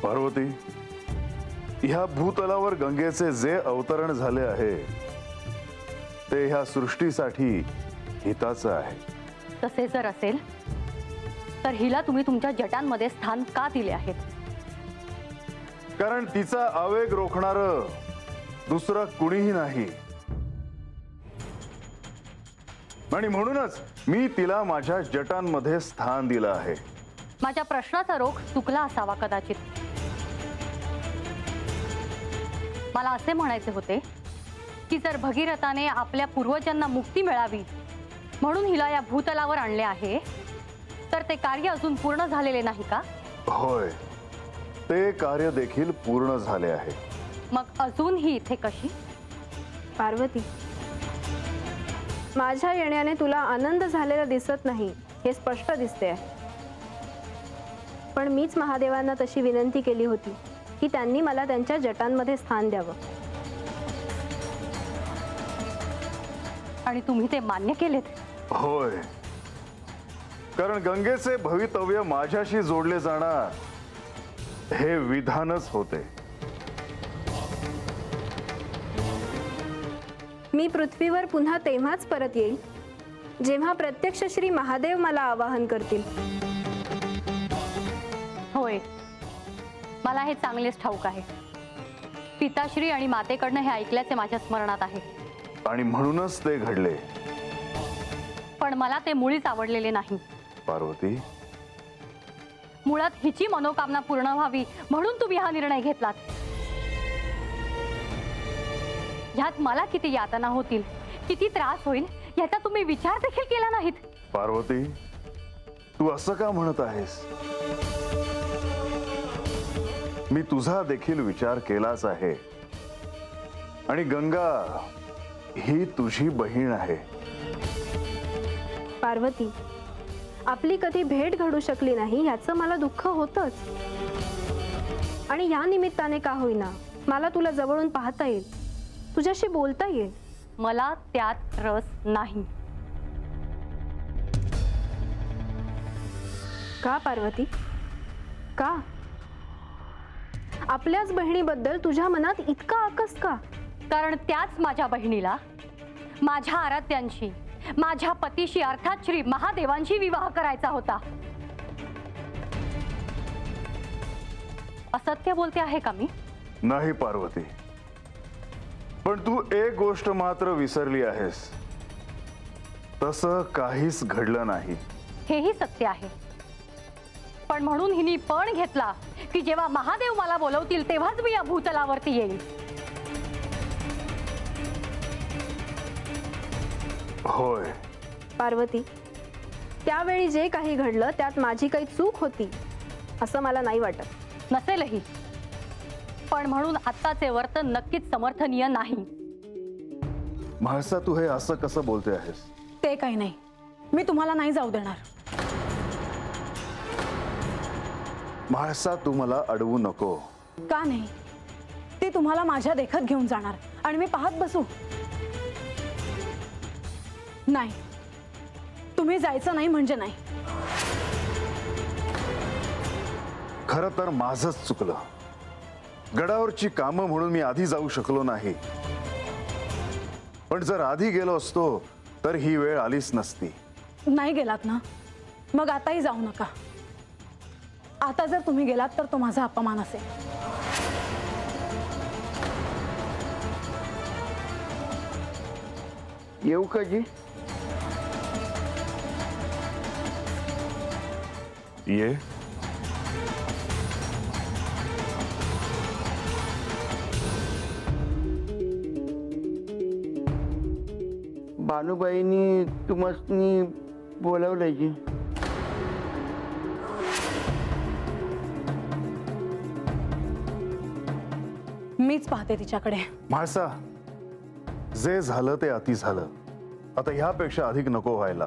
पार्वती, ह्या भूतलावर गंगेचे जे अवतरण झाले आहे ते ह्या सृष्टीसाठी हिताचं आहे। तसे जर असेल तर हिला तुम्ही तुमच्या जटांमध्ये स्थान का दिले आहे? कारण तिचा आवेग रोखणारं दुसरं कुणीही नाही आणि म्हणूनच मी तिला माझ्या जटांमध्ये स्थान दिलं आहे। माझ्या प्रश्नाचा रोख चुकला असावा कदाचित। मला असे म्हणायचे होते की जर भगीरथाने आपल्या पूर्वजांना मुक्ती मिळावी म्हणून हिला या भूतलावर आणले आहे तर ते कार्य अजून पूर्ण झालेले नाही का? होय, ते कार्य देखील पूर्ण झाले आहे। मग अजून ही इथे कशी? पार्वती, माझ्या येण्याने तुला आनंद झालेला दिसत नाही हे स्पष्ट दिसते आहे। पण मीच महादेवांना तशी विनंती केली होती की त्यांनी मला त्यांच्या जटांमध्ये स्थान द्यावं आणि तुम्ही ते मान्य केलेत? होय, कारण गंगेचे भवितव्य माझ्याशी जोडले जाणार हे विधानच होते। मी पृथ्वीवर पुन्हा तेव्हाच परत येईल जेव्हा प्रत्यक्ष श्री महादेव मला आवाहन करतील। होय, मला हे चांगलेच ठाऊक आहे। पिताश्री आणि मातेकडनं हे ऐकल्याचे माझ्या स्मरणात आहे आणि म्हणूनच ते घडले। पण मला ते मुळीच आवडलेले नाही। पार्वती, मुळात हिची मनोकामना पूर्ण व्हावी म्हणून तुम्ही हा निर्णय घेतलात। ह्यात मला किती यातना होतील, किती त्रास होईल याचा तुम्ही विचार देखील केला नाहीत। पार्वती, तू असं का म्हणत आहेस? मी तुझा देखील विचार केलाच आहे आणि गंगा ही तुझी बहीण आहे। पार्वती, आपली कधी भेट घडू शकली नाही याचं मला दुःख होतच आणि या निमित्ताने का होईना मला तुला जवळून पाहता येईल, तुझ्याशी बोलता येईल। मला त्यात रस नाही। का पार्वती, का? आपल्याच बहिणीबद्दल तुझ्या मनात इतका आकस का? कारण त्याच माझ्या बहिणीला माझ्या आराध्यांशी, माझ्या पतीशी अर्थात श्री महादेवांशी विवाह करायचा होता। असत्य बोलते आहे का मी? नाही पार्वती, पण तू एक गोष्ट मात्र विसरली आहेस, तसं काहीच घडलं नाही। हेही सत्य आहे, पण म्हणून हिने पण घेतला की जेव्हा महादेव मला बोलवतील तेव्हाच मी या भूतलावरती येईल। होय पार्वती, त्यावेळी जे काही घडलं त्यात माझी काही चूक होती असं मला नाही वाटत। नसेलही, पण म्हणून आत्ताचे वर्तन नक्कीच समर्थनीय नाही। म्हाळसा, तू हे असं कसं बोलते आहेस? ते काही नाही, मी तुम्हाला नाही जाऊ देणार। म्हाळसा, तू मला अडवू नको। का नाही? ती तुम्हाला माझ्या देखत घेऊन जाणार आणि मी पाहत बसू? नाही, तुम्ही जायचं नाही म्हणजे नाही। खरं तर माझंच चुकलं। गडावरची कामं म्हणून मी आधी जाऊ शकलो नाही, पण जर आधी गेलो असतो तर ही वेळ आलीच नसती। नाही गेलात ना, मग आताही जाऊ नका। आता जर तुम्ही गेलात तर तो माझा अपमान असेल। येऊ का जी? ये। भानुबाईंनी तुम्हासनी बोलावलंय जी। मीच पाहते तिच्याकडे। म्हाळसा, जे झालं ते अति झालं, आता ह्यापेक्षा अधिक नको व्हायला।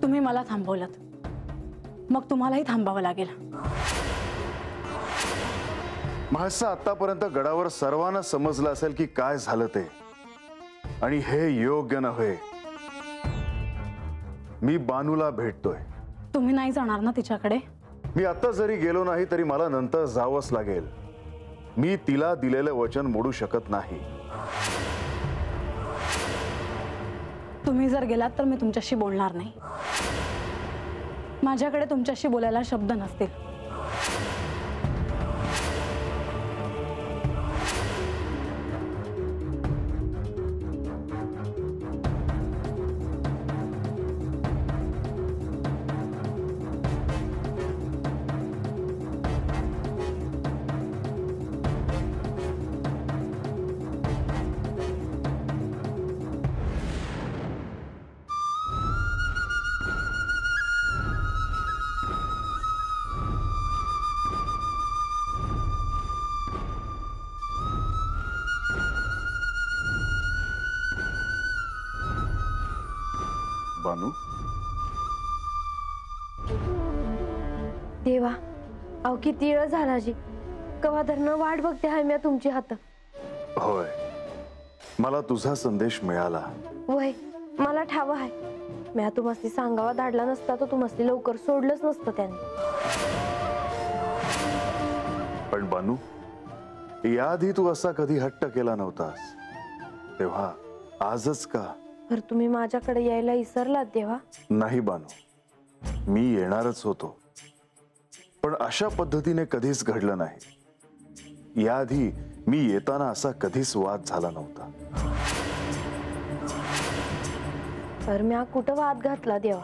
तुम्ही मला थांबवलत, मग तुम्हालाही थांबावं लागेल। म्हाळसा, आतापर्यंत गडावर सर्वांना समजलं असेल की काय झालं ते, आणि हे योग्य नव्हे। मी बानूला भेटतोय तुम्ही नाही जाणार ना तिच्याकडे? मी आता जरी गेलो नाही तरी मला नंतर जावंच लागेल. मी तिला दिलेलं वचन मोडू शकत नाही. तुम्ही जर गेलात तर मी तुमच्याशी बोलणार नाही. माझ्याकडे तुमच्याशी बोलायला शब्द नसतील. बानू, देवा, अहो किती वेळ झाला जी. कवा धरणं वाट बघते हाय मी तुमची हात. होय, मला तुझा संदेश मिळाला. वय मला ठाव आहे. मी तुम्हाला सांगावा धाडला नसता तर तुम्हाला लवकर सोडलंच नसतं त्याने. पण बानू, याआधी तू असा कधी हट्ट केला नव्हतास, तेव्हा आजच का? तर तुम्ही माझ्याकडे यायला विसरलात देवा? नाही बानू, मी येणारच होतो, पण अशा पद्धतीने कधीच घडलं नाही. याआधी मी येताना असा कधीच वाद झाला नव्हता. तर मी कुठं वाद घातला देवा?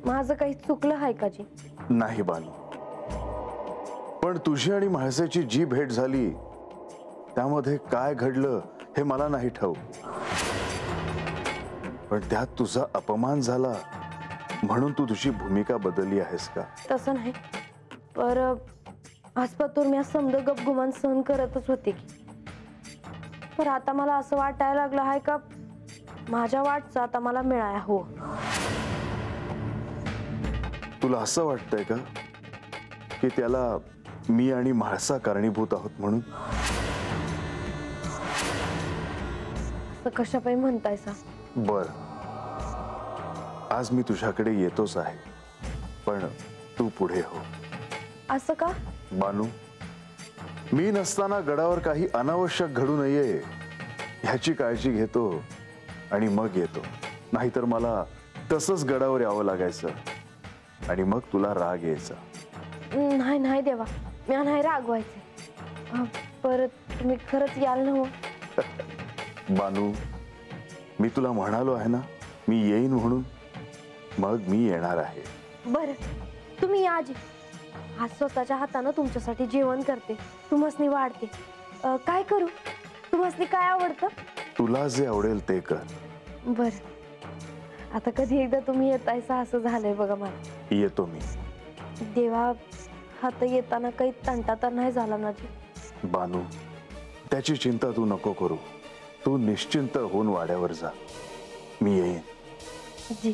माझं काही चुकलं आहे का जी? नाही बानू, पण तुझी आणि म्हाळसेची जी भेट झाली त्यामध्ये काय घडलं हे मला नाही ठाऊक. पण त्यात तुझा अपमान झाला म्हणून तू तुझी भूमिका बदलली आहेस का? तसं नाही, पर आजपातूर मी समज गपगुमान सहन करतच होते की. पर आता मला असं वाटायला लागलं आहे का माझ्या वाटचा आता मला मिळाया हो. तुला असं वाटतंय का की त्याला मी आणि म्हाळसा कारणीभूत आहोत म्हणून? कशापाई म्हणतायसा? बर, आज मी तुझ्याकडे येतोच आहे, पण तू पुढे हो. असं का? बानू, मी नसताना गडावर काही अनावश्यक घडू नये ह्याची काळजी घेतो आणि मग येतो. नाहीतर मला तसंच गडावर यावं लागायचं आणि मग तुला राग यायचा. नाही नाही देवा, मी नाही रागवायचे. परत तुम्ही खरंच याल ना हो? बानू, मी तुला म्हणालो आहे ना मी येईन म्हणून, मग मी येणार आहे. बर, तुम्ही या आजी. आज स्वतःच्या हातानं तुमच्यासाठी जेवण करते, तुम्हासनी वाढते. काय करू? तुम्हासनी काय आवडतं? तुला जे आवडेल ते कर. बर, आता कधी एकदा तुम्ही येतायसा असं झालंय बघा मला. येतो मी. देवा, हात येताना काही तंटा तर नाही झाला ना जी? बानू, त्याची चिंता तू नको करू. तू निश्चिंत होऊन वाड्यावर जा, मी येईन. जी.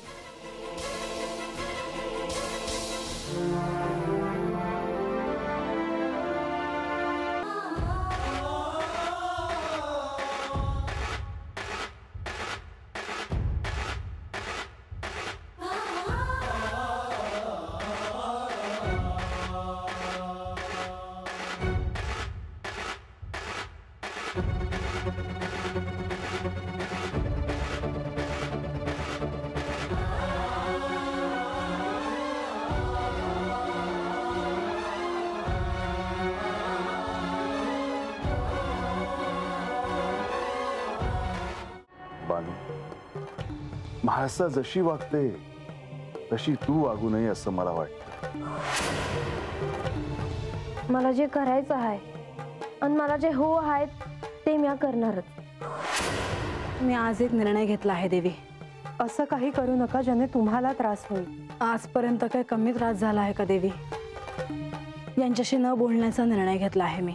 बानू, म्हाळसा जशी वागते तशी तू वागू नये असं मला वाटतं. मला जे करायचं आहे आणि मला जे हो आहे ते मी करणारच. मी आज एक निर्णय घेतला आहे देवी. असं काही करू नका ज्याने तुम्हाला त्रास होईल. आजपर्यंत काही कमी त्रास झाला आहे का देवी? यांच्याशी न बोलण्याचा निर्णय घेतला आहे मी.